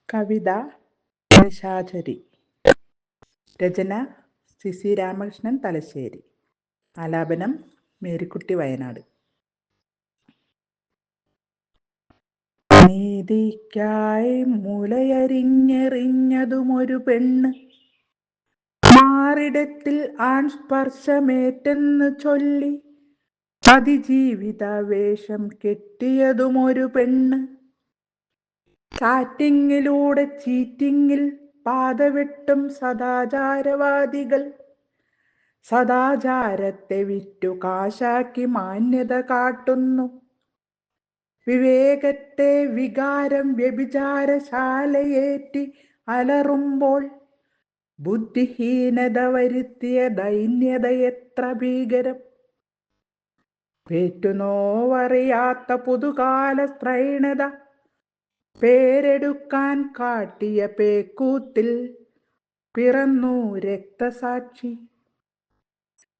കവിത നിശാചരി. രചന C Ramakrishnan Thalassery. ആലാപനം മേരിക്കുട്ടി വയനാട്. നീതിക്കായി മുലയരിഞ്ഞെറിഞ്ഞതുമൊരു പെണ്ണ്, മാറിടത്തിൽ ആൺസ്പർശമേറ്റെന്ന് ചൊല്ലി അതിജീവിത വേഷം കെട്ടിയതുമൊരു പെണ്ണ്. ചാറ്റിങ്ങിലൂടെ ചീറ്റിങ്ങിൽ പാതവെട്ടും സദാചാരവാദികൾ സദാചാരത്തെ വിറ്റു കാശാക്കി മാന്യത കാട്ടുന്നു. വിവേകത്തെ വികാരം വ്യഭിചാരശാലയേറ്റി അലറുമ്പോൾ ബുദ്ധിഹീനത വരുത്തിയ ദൈന്യത എത്ര ഭീകരം. പേറ്റുനോവറിയാത്ത പുതുകാല സ്ത്രൈണത പേരെടുക്കാൻ കാട്ടിയ പേക്കൂത്തിൽ പിറന്നു രക്തസാക്ഷി.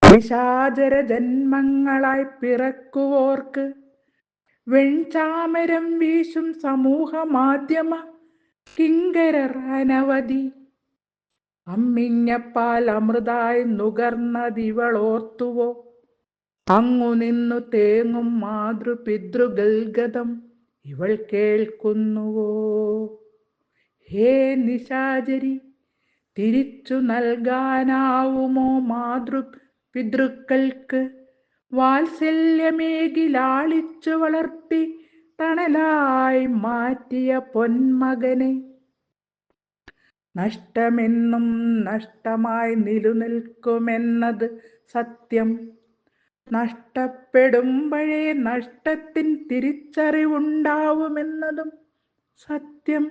നിശാചര ജന്മങ്ങളായി പിറക്കുവോർക്ക് വെൺചാമരം വീശും സമൂഹ മാധ്യമ കിങ്കരർ അനവധി. അമ്മിഞ്ഞപ്പാൽ അമൃതായി നുകർന്നതിവളോർത്തുവോ? അങ്ങു നിന്നു തേങ്ങും മാതൃപിതൃഗൽഗതം ഇവൾ കേൾക്കുന്നുവോ? ഹേ നിശാചരി, തിരിച്ചു നൽകാനാവുമോ മാതൃപിതൃക്കൾക്ക് വാത്സല്യമേകി ലാളിച്ചു വളർത്തി തണലായി മാറ്റിയ പൊന്മകനെ? നഷ്ടമെന്നും നഷ്ടമായി നിലനിൽക്കുമെന്നത് സത്യം. നഷ്ടപ്പെടുമ്പോഴേ നഷ്ടത്തിൻ തിരിച്ചറിവുണ്ടാവുമെന്നതും സത്യം.